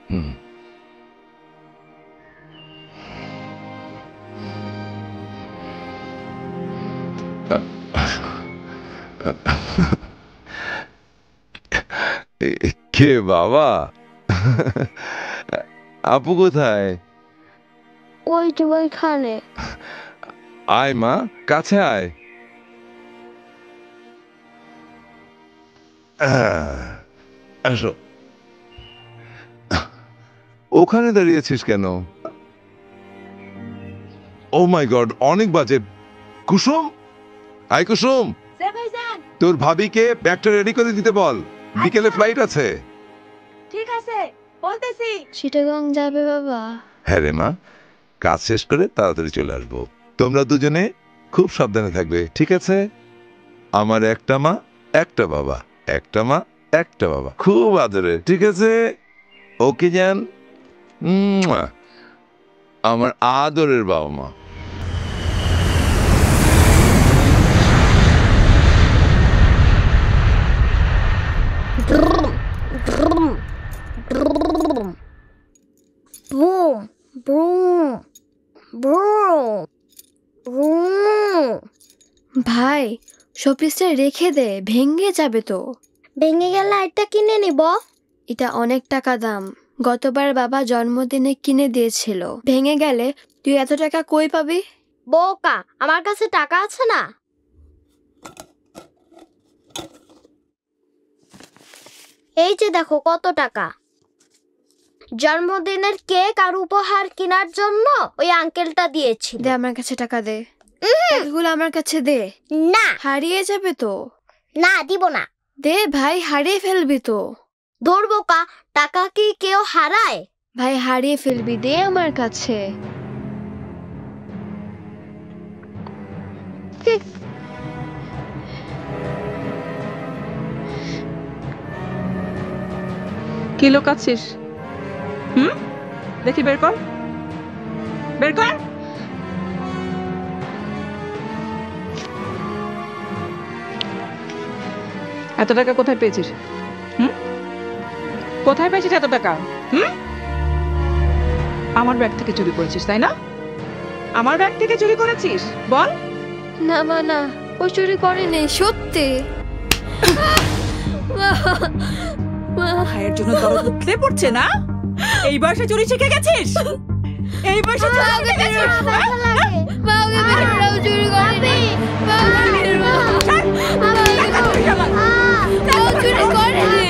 কে বাবা? আপু কোথায়? ওই যে ওইখানে। আয় মা, কাছে আয়। আসো। ওখানে দাঁড়িয়েছিস কেন? ও মাই গড, অনেক বাজে। কুসুম, আয় কুসুম, তোর ভাবিকে ব্যাগটা রেডি করে দিতে বল, বিকেলে ফ্লাইট আছে। ঠিক আছে, বলতেছি। চিটাগং যাবে বাবা? হ্যাঁ রে মা, কাজ শেষ করে তাড়াতাড়ি চলে আসবো। তোমরা দুজনে খুব সাবধানে থাকবে, ঠিক আছে? আমার একটা মা একটা বাবা, একটা মা একটা বাবা, খুব আদরে, ঠিক আছে? ওকে যান, আমার আদরের বাবা মা। ভাই, শোপিসটা রেখে দে, ভেঙে যাবে তো। ভেঙে গেলে একটা কিনে নিব। এটা অনেক টাকা দাম, গতবার বাবা জন্মদিনে কিনে দিয়েছিল। ভেঙে গেলে তুই এত টাকা কই পাবি? বোকা, আমার কাছে টাকা আছে না। এই যে দেখো কত টাকা। জন্মদিনের কেক আর উপহার কেনার জন্য ওই আঙ্কেলটা দিয়েছিল। দে আমার কাছে টাকা দে। টাকাগুলো আমার কাছে দে। না, হারিয়ে যাবে তো। না, দিব না। দে ভাই, হারিয়ে ফেলবি তো। ধরবো কা, টাকা কি কেউ হারায়? ভাই হারিয়ে ফেলবি, দে আমার কাছে। কি লোকাচ্ছিস? দেখি, বের কর, বের কর। এত টাকা কোথায় পেয়েছিস? কোথায় পেয়েছিস এত টাকা? আমার ব্যাগ থেকে চুরি করেছিস, তাই না? আমার ব্যাগ থেকে চুরি করেছিস, বল। না মা, না, ও চুরি করেনি, সত্যি। ভাইয়ের জন্য দরদ উঠলে পড়ছে না? এই বয়সে চুরি শিখে গেছিস? এই বয়সে চুরি শিখে গেছিস? চুরি করেনি। চুরি করেনি।